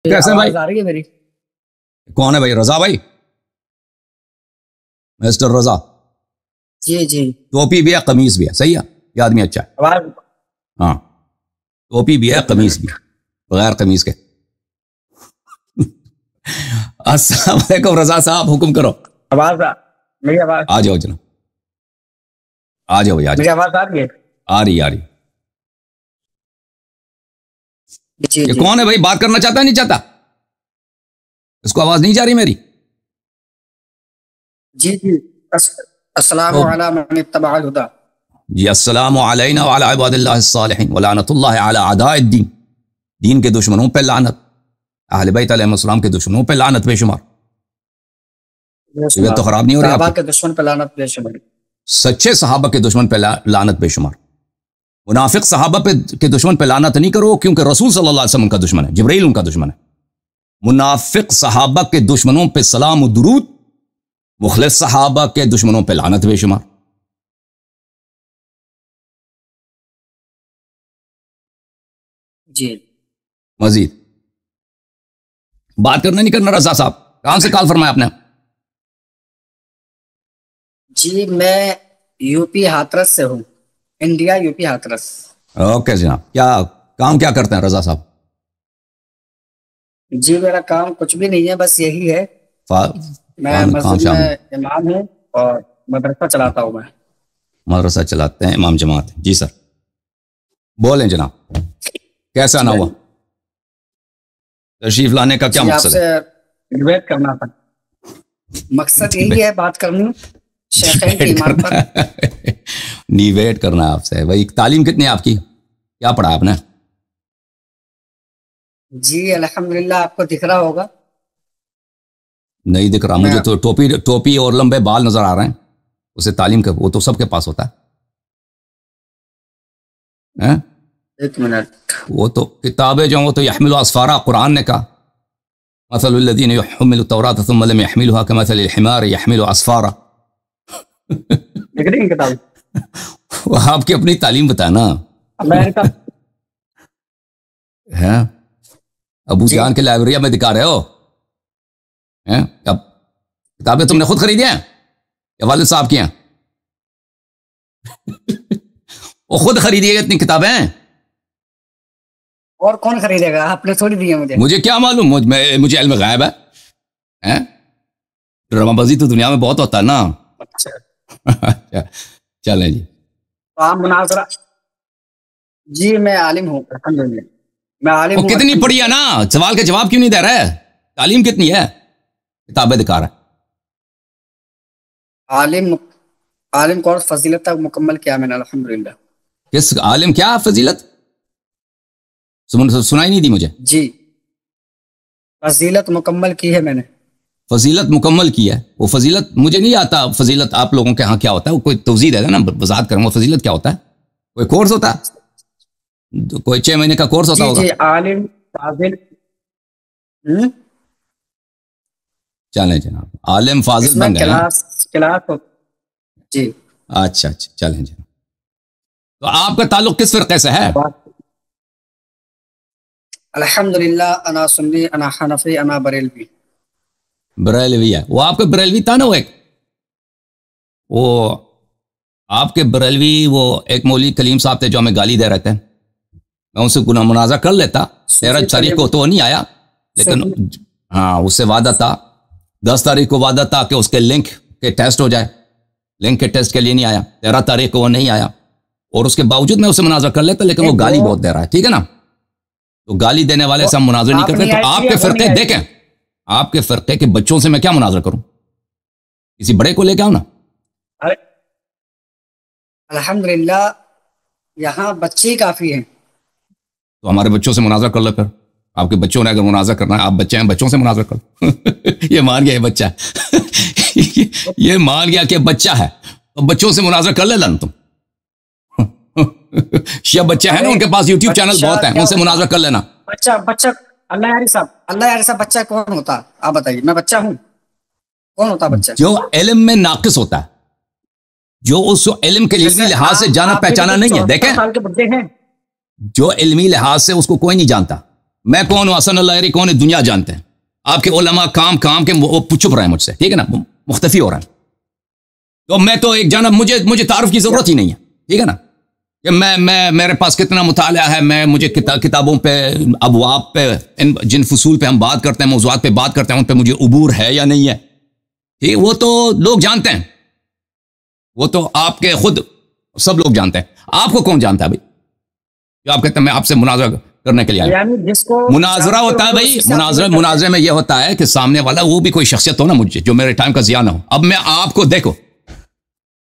कैसे हैं भाई? आवाज आ रही है मेरी? कौन है भाई? रजा भाई? मिस्टर रजा। जी जी। टोपी भी है, कमीज भी है, सही है? ये आदमी अच्छा है। आवाज। हाँ, टोपी भी है, कमीज भी है, बगैर कमीज के। अस्सलाम वालेकुम रजा साहब, हुक्म करो। मेरी आवाज आ जाओ जनाब, आ जाओ भाई, आ मेरी जाओ। आवाज आ रही है? आ रही, आ रही। जी ये जी। कौन है भाई? बात करना चाहता है नहीं चाहता? इसको आवाज नहीं जा रही मेरी? जी जी। अस्सलामु अला मन इत्तबअल हुदा। जी, अस्सलामु अलैना व अला इबादिल्लाहिस सालिहीन व लानतुल्लाहि अला अदाइद्दीन। दीन के दुश्मनों पे लानत, अहले बैत अलैहिस्सलाम के दुश्मनों पे लानत बेशुमार। तबीयत तो खराब नहीं हो रही सहाबा आपकी? के दुश्मन पे लानत बेशुमार। सच्चे सहाबा के दुश्मन पे लानत बेशुमार। मुनाफिक सहाबा के दुश्मन पे लानत नहीं करो, क्योंकि रसूल सल्लल्लाहु अलैहि वसल्लम उनका दुश्मन है, जिब्रील उनका दुश्मन है। मुनाफिक सहाबा के दुश्मनों पे सलाम और दुरूद, मुखलिस सहाबा के दुश्मनों पे लानत बेशुमार। जी मजीद बात करना नहीं करना रजा साहब? कहां से कॉल फरमाया आपने? जी, मैं यूपी हाथरस से हूँ। India, UP Hathras. ओके जनाब, क्या काम क्या करते हैं रजा साहब? जी, मेरा काम कुछ भी नहीं है, बस यही है। मैं काम मस्जिद शाम में इमाम हूँ और मदरसा चलाता हूँ मैं। मदरसा चलाते हैं, इमाम जमात। जी सर, बोलें जनाब, कैसा ना हुआ? तशरीफ लाने का क्या जी, मकसद है? आपसे डिबेट करना था। मकसद यही है, बात करनी शेखैन की ईमान पर। डिबेट करना है आपसे भाई। तालीम कितनी है आपकी? क्या पढ़ा आपने? जी अल्हम्दुलिल्लाह, आपको दिख रहा होगा। नहीं दिख रहा मुझे तो। टोपी और लंबे बाल नजर आ रहे हैं। उसे तालीम का, वो तो सबके पास होता है, हैं? एक मिनट। वो तो किताबें जो वो तो यहमिलु अस्फारा, कुरान ने कहा मसलुल्लज़ीना यहमिलु तौरात सुम्मा लम यहमिलुहा कमसलिल हिमार यहमिलु अस्फारा। दिख रही है किताब? वो आपकी अपनी तालीम बताना अमेरिका। है। अबू जान के लाइब्रेरी में दिखा रहे हो हैं? अब किताबें तुमने खुद खरीदी हैं या वालिद साहब की हैं? वो खुद खरीदिएगा इतनी किताबें? और कौन खरीदेगा? आपने थोड़ी दी है मुझे। मुझे क्या मालूम? मुझे इल्म गायब है, हैं? ड्रामाबाजी तो दुनिया में बहुत होता है ना। अच्छा। चलें जी। तो आप मुनाजरा। जी, मैं आलिम हूँ अल्हम्दुलिल्लाह। मैं आलिम वो हूँ। कितनी पढ़ी है ना? सवाल के जवाब क्यों नहीं दे रहा है? तालीम कितनी है? किताबें दिखा रहा है। आलिम आलिम कोर्स फजीलत तक मुकम्मल किया मैंने अल्हम्दुलिल्लाह। किस आलिम? क्या फजीलत? सुनाई नहीं दी मुझे। जी, फजीलत मुकम्मल की है मैंने। फजीलत मुकम्मल की है? वो फजीलत मुझे नहीं आता। फजीलत आप लोगों के यहाँ क्या होता है? वो कोई तवज़ीह देगा ना, वज़ाहत करूँगा। फजीलत क्या होता है? कोई कोर्स होता है? कोई 6 महीने का कोर्स होता होगा? जी आलिम फाजिल। चलें जनाब, आलिम फाजिल इसमें बन गए। क्लास क्लास हो। जी। अच्छा अच्छा, चलें जनाब। तो आपका ताल्लुक किस फ़िरक़े से है? अल्हम्दुलिल्लाह, अना सुन्नी, अना हनफी, अना बरेलवी। बरेलवी है। वो आपके बरेलवी था ना, वो आपके बरेलवी, वो एक मौलवी कलीम साहब थे जो हमें गाली दे रहे थे। मैं उनसे गुना मुनाजा कर लेता। 13 तारीख को तो वो नहीं आया, लेकिन हाँ, उससे वादा था। 10 तारीख को वादा था कि उसके लिंक के टेस्ट हो जाए। लिंक के टेस्ट के लिए नहीं आया। 13 तारीख को वो नहीं आया, और उसके बावजूद मैं उससे मुनाजा कर लेता, लेकिन वो गाली बहुत दे रहा है। ठीक है ना? तो गाली देने वाले से हम मुनाजर नहीं करते। तो आपके फिरके देखें, आपके फिरके के बच्चों से मैं क्या मुनाजर करूं? किसी बड़े को लेके आओ ना। अरे अल्हम्दुलिल्लाह, यहाँ बच्चे काफी हैं। तो हमारे बच्चों से मुनाजर कर लो फिर। आपके बच्चों ने अगर मुनाजर करना है, आप बच्चे हैं, बच्चों से मुनाजर कर लो। ये मान गया ये बच्चा है। ये मान गया कि बच्चा है, तो बच्चों से मुनाजर कर लेना तुम। शिया बच्चे हैं ना, उनके पास यूट्यूब चैनल बहुत हैं, उनसे मुनाजर कर लेना। बच्चा बच्चा अल्लाह यारी साहब, बच्चा कौन होता है? आप बताइए। मैं बच्चा हूँ? कौन होता बच्चा? जो इल्म में नाकिस होता है, जो उस इल्म के इल्मी लिहाज से जाना पहचाना नहीं है। देखें, साल के बच्चे हैं। जो इल्मी लिहाज से उसको कोई नहीं जानता, मैं कौन हूं, हसन अल-लहरी कौन है, दुनिया जानते हैं। आपके उलमा काम के वो चुप रहे हैं मुझसे, ठीक है ना, मुख्तफी हो रहा है। तो मैं तो एक जाना, मुझे तारुफ की जरूरत ही नहीं है, ठीक है ना, कि मैं मेरे पास कितना मुताला है, मुझे किताबों पे, अबवाब पे, जिन फसूल पे हम बात करते हैं, मौज़ूआत पे बात करते हैं, उन पे मुझे उबूर है या नहीं है, ठीक, वो तो लोग जानते हैं, वो तो आपके खुद सब लोग जानते हैं। आपको कौन जानता है भाई? जो आप कहते हैं मैं आपसे मुनाजरा करने के लिए आया। मुनाजरा होता है भाई, मुनाजरे में यह होता है कि सामने वाला वो भी कोई शख्सियत हो ना मुझे, जो मेरे टाइम का जिया ना हो। अब मैं आपको देखो,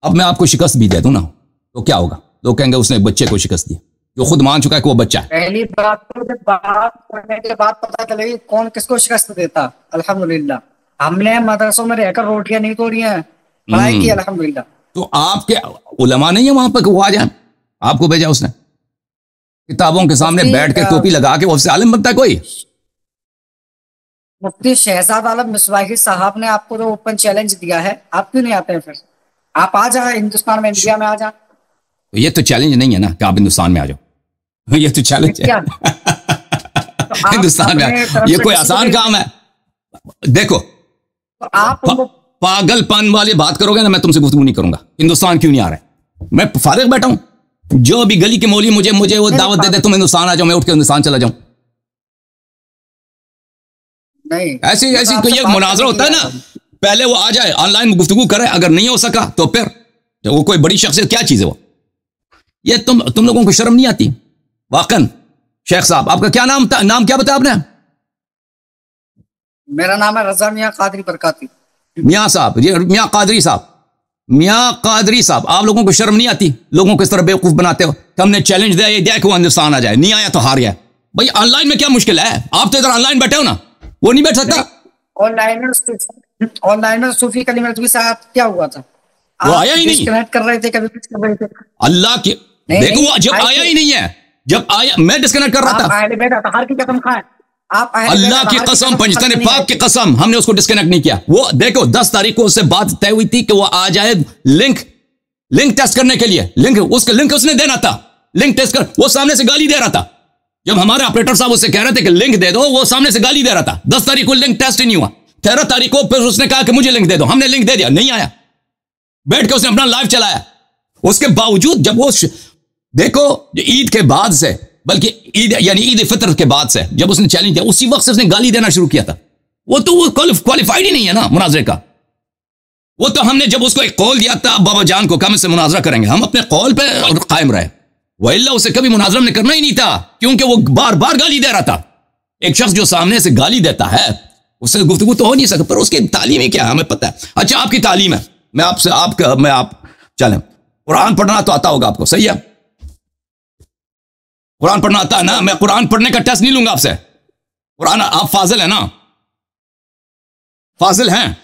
अब मैं आपको शिकस्त भी दे दूं ना, तो क्या होगा? लोग कहेंगे उसने एक बच्चे को शिकस्त दी, जो खुद मान चुका है कि वो बच्चा है। पहली बात तो जब बात करने के बाद पता चलेगी कौन किसको शिकस्त देता। अल्हम्दुलिल्लाह हमने मदरसों में रहकर रोटियां नहीं तोड़ी हैं, पढ़ाई की अल्हम्दुलिल्लाह। तो आपके उलमा नहीं है वहां पर वो आ जाए? आपको भेजा उसने किताबों के सामने बैठ के टोपी लगा के, उससे आलिम बनता है कोई? मुफ्ती शहजाद आलम मिसबाही साहब ने आपको जो ओपन चैलेंज दिया है, आप क्यों नहीं आते हैं? फिर आप आ जाए हिंदुस्तान में, इंडिया में आ जाए। तो ये तो चैलेंज नहीं है ना कि आप हिंदुस्तान में आ जाओ, ये तो चैलेंज है। तो हिंदुस्तान में ये कोई आसान काम है? देखो, तो आप पागलपन वाली बात करोगे ना, मैं तुमसे गुफ्तगू नहीं करूंगा। हिंदुस्तान क्यों नहीं आ रहे? मैं फारिग बैठा हूं, जो भी गली के मौली मुझे वो दावत दे दे तुम हिंदुस्तान आ जाओ, मैं उठ के हिंदुस्तान चला जाऊं। नहीं, ऐसी कोई एक मुनाजरा होता है ना, पहले वो आ जाए, ऑनलाइन गुफ्तगू करे, अगर नहीं हो सका तो फिर तो वो कोई बड़ी शख्सियत, क्या चीज है वो? ये तुम लोगों को शर्म नहीं आती? वाकन शेख साहब, आपका क्या नाम था? नाम क्या बताया आपने? मेरा नाम है रजा मियां कादरी बरकाती। मियां साहब, ये मियां कादरी साहब, मियां कादरी साहब, आप लोगों को शर्म नहीं आती? लोगों को इस तरह बेवकूफ बनाते हो। हमने चैलेंज दिया कि वो हिंदुस्तान आ जाए, नहीं आया तो हार गया। भाई ऑनलाइन में क्या मुश्किल है? आप तो इधर ऑनलाइन बैठे हो ना, वो नहीं बैठ सकता? ऑनलाइनर सूफी कलीम रज़वी साहब क्या हुआ था? वो आया ही नहीं, डिस्कनेक्ट कर रहे थे, कभी कुछ कर रहे थे। अल्लाह के देखो, वो जब आया ही नहीं है, जब आया मैं डिस्कनेक्ट कर रहा था। अहले की कसम खाएं, आप अल्लाह की कसम, पंजतन पाक की कसम, हमने उसको डिस्कनेक्ट नहीं किया। वो देखो 10 तारीख को उससे बात तय हुई थी कि वो आ जाए लिंक टेस्ट करने के लिए। लिंक उसने देना था, लिंक टेस्ट कर, वो सामने से गाली दे रहा था। जब हमारे ऑपरेटर साहब उससे कह रहे थे कि लिंक दे दो, वो सामने से गाली दे रहा था। 10 तारीख को लिंक टेस्ट ही नहीं हुआ, 13 तारीख को फिर उसने कहा कि मुझे लिंक दे दो, हमने लिंक दे दिया, नहीं आया। बैठ के उसने अपना लाइव चलाया। उसके बावजूद जब वो देखो ईद के बाद से, बल्कि ईद यानी ईद फितर के बाद से जब उसने चैलेंज दिया, उसी वक्त से उसने गाली देना शुरू किया था। वो तो वो क्वालिफाइड ही नहीं है ना मुनाजरे का। वो तो हमने जब उसको एक कॉल दिया था बाबा जान को, कम से मुनाजरा करेंगे, हम अपने कॉल पे कायम रहे, वल्लाह उसे कभी मुनाजरा ने करना ही नहीं था, क्योंकि वो बार बार गाली दे रहा था। एक शख्स जो सामने से गाली देता है उससे गुफ्तगू तो हो नहीं सकता, पर उसकी तालीम ही क्या है हमें पता है। अच्छा, आपकी तालीम है, मैं आपसे आप चलें, कुरान पढ़ना तो आता होगा आपको, सही है? कुरान पढ़ना आता है ना? मैं कुरान पढ़ने का टेस्ट नहीं लूंगा आपसे। कुरान, आप फाजिल है ना? फाजिल हैं?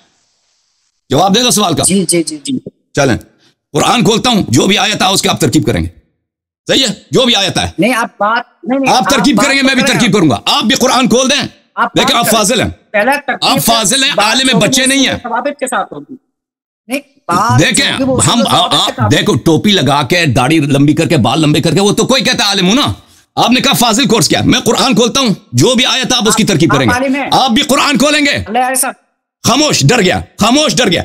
जवाब दे दो सवाल का। जी जी जी जी। चलें, कुरान खोलता हूं, जो भी आयत है उसकी आप तरकीब करेंगे, सही है? जो भी आयत है नहीं, आप बात नहीं, आप तरकीब करेंगे, मैं भी तरकीब करूंगा। आप भी कुरान खोल दें, लेकिन आप फाजिल हैं, आप फाजिल हैं, आलिम बच्चे नहीं हैं। के साथ होगी। देखें हम, आप देखो टोपी लगा के, दाढ़ी लंबी करके, बाल लंबे करके, वो तो कोई कहता है आलिम हूं ना। आपने कहा फाजिल कोर्स किया, मैं कुरान खोलता हूं, जो भी आयत आप उसकी तरकीब करेंगे। आप भी कुरान खोलेंगे, खामोश, डर गया, खामोश, डर गया।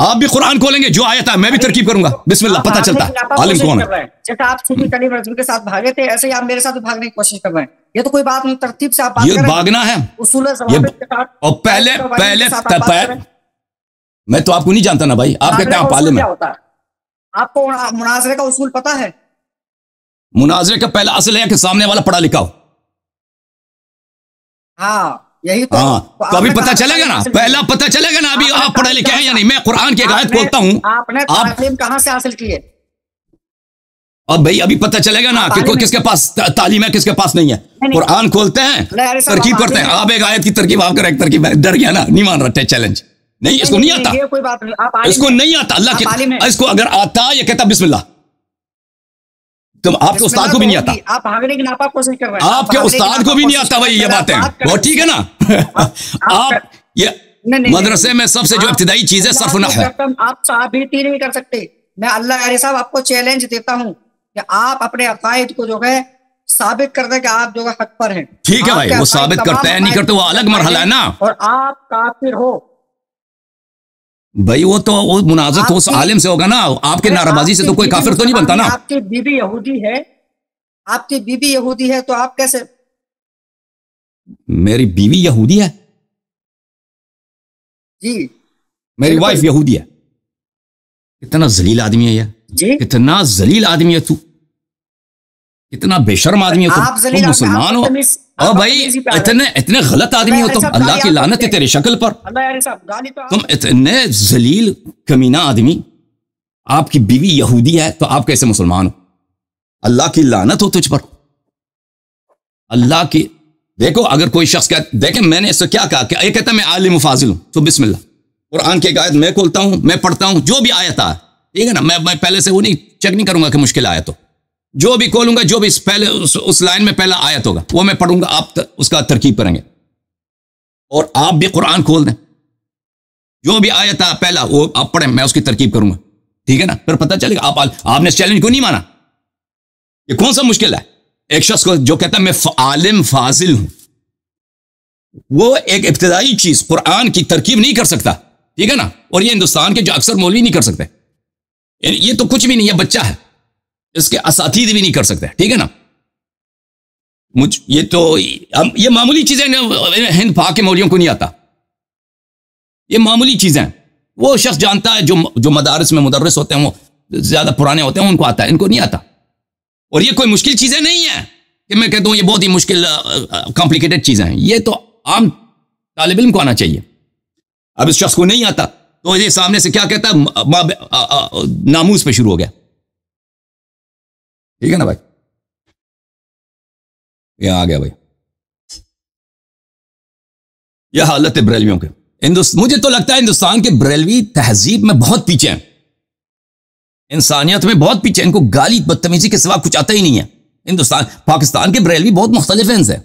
आप भी कुरान खोलेंगे, जो आयत है मैं भी तरकीब करूंगा, बिस्मिल्लाह, पता चलता आलिम कौन है। जैसे आप सूफी कलीम रज़वी के साथ भागे थे, ऐसे ही आप मेरे साथ भागने की कोशिश कर रहे हैं। ये तो कोई बात नहीं, तरतीब से आप बात ये भागना है और पहले मैं तो आपको नहीं जानता ना भाई, आप कहते हैं आप आलिम हैं। आपको मुनाजरे का उसूल पता है? मुनाजरे का पहला असल है कि सामने वाला पढ़ा लिखा हो। हाँ, यही तो। तो अभी पता चलेगा ना, पहला पता चलेगा ना अभी आप पढ़े लिखे हैं या नहीं। मैं कुरान की एक आयत खोलता हूं, आपने तालीम कहां से हासिल की है? अब भाई अभी पता चलेगा ना कि किसके पास तालीम है, किसके पास नहीं है। कुरान खोलते हैं, तरकीब करते हैं। आप एक आयत की तरकीब, आप करें तरकीब, डर गया ना, नहीं मान रहा चैलेंज। नहीं, इसको नहीं आता, कोई बात नहीं, इसको नहीं आता। अल्लाह के, इसको अगर आता ये कहता बिस्मिल्लाह। तुम आपके उस्ताद को भी नहीं आता, आप भागने की नापाक कोशिश कर रहे हैं। आपके उस्ताद को भी नहीं आता भाई ये बातें, वो ठीक है ना। आप ये मदरसे में सबसे जो इब्तिदाई चीज है सर्फ नहव है। आप साबित ही नहीं कर सकते। मैं अल्लाह साहब आपको चैलेंज देता हूं कि आप अपने अकायद को जो है साबित कर दे कि आप जो है हक पर हैं। ठीक है भाई, वो साबित करते हैं नहीं करते वो अलग मरहला है ना। और आप काफिर हो भाई, वो मुनाजर तो उस आलिम से होगा ना, आपके नाराबाजी से तो कोई काफिर तो नहीं बनता ना। आपकी बीवी यहूदी है, आपकी बीवी यहूदी है, तो आप कैसे? मेरी बीवी यहूदी है जी, मेरी वाइफ यहूदी है। कितना जलील आदमी है यार जी, कितना जलील आदमी है तू, कितना बेशर्म आदमी है तुम मुसलमान हो। और भाई इतने गलत आदमी हो तुम, अल्लाह की लानत है तेरी शक्ल पर। तुम इतने जलील कमीना आदमी, आपकी बीवी यहूदी है तो आप कैसे मुसलमान हो? अल्लाह की लानत हो तुझ पर, अल्लाह की। देखो, अगर कोई शख्स कहता, देखें मैंने इससे क्या कहा, ये कहता मैं आलिम फाजिल हूं, तो बिस्मिल्लाह, कुरान की एक आयत मैं खोलता हूं, मैं पढ़ता हूं, जो भी आयत है, ठीक है ना, मैं पहले से वो नहीं चेक नहीं करूंगा कि मुश्किल आयत हो, जो भी खोलूंगा, जो भी पहले उस लाइन में पहला आयत होगा वो मैं पढ़ूंगा, आप उसका तरकीब करेंगे। और आप भी कुरान खोल दें, जो भी आयत है पहला वो आप पढ़ें, मैं उसकी तरकीब करूंगा, ठीक है ना, फिर पता चलेगा। आपने इस चैलेंज को नहीं माना, ये कौन सा मुश्किल है? एक शख्स को जो कहता है मैं आलिम फाजिल हूं, वो एक इब्तिदाई चीज कुरान की तरकीब नहीं कर सकता, ठीक है ना। और ये हिंदुस्तान के जो अक्सर मौलवी नहीं कर सकते, ये तो कुछ भी नहीं है, बच्चा है, इसके असातीद भी नहीं कर सकते, ठीक है ना। ये मामूली चीजें हिंद पाक के मौलवियों को नहीं आता, ये मामूली चीजें वो शख्स जानता है, जो मदारिस में मुदर्रिस होते हैं, वो ज्यादा पुराने होते हैं, उनको आता है, इनको नहीं आता। और ये कोई मुश्किल चीजें नहीं है कि मैं कहता हूं ये बहुत ही मुश्किल कॉम्प्लिकेटेड चीजें हैं, ये तो आम तालिब इल्म को आना चाहिए। अब इस शख्स को नहीं आता तो ये सामने से क्या कहता है, नामूस पे शुरू हो गया, ठीक है ना भाई। ये आ गया भाई, यह हालत है बरेलवियों के। मुझे तो लगता है हिंदुस्तान के बरेलवी तहजीब में बहुत पीछे हैं, इंसानियत में बहुत पीछे, इनको गाली बदतमीजी के सिवा कुछ आता ही नहीं है। हिंदुस्तान पाकिस्तान के बरेलवी बहुत मुख्तलिफ हैं इनसे,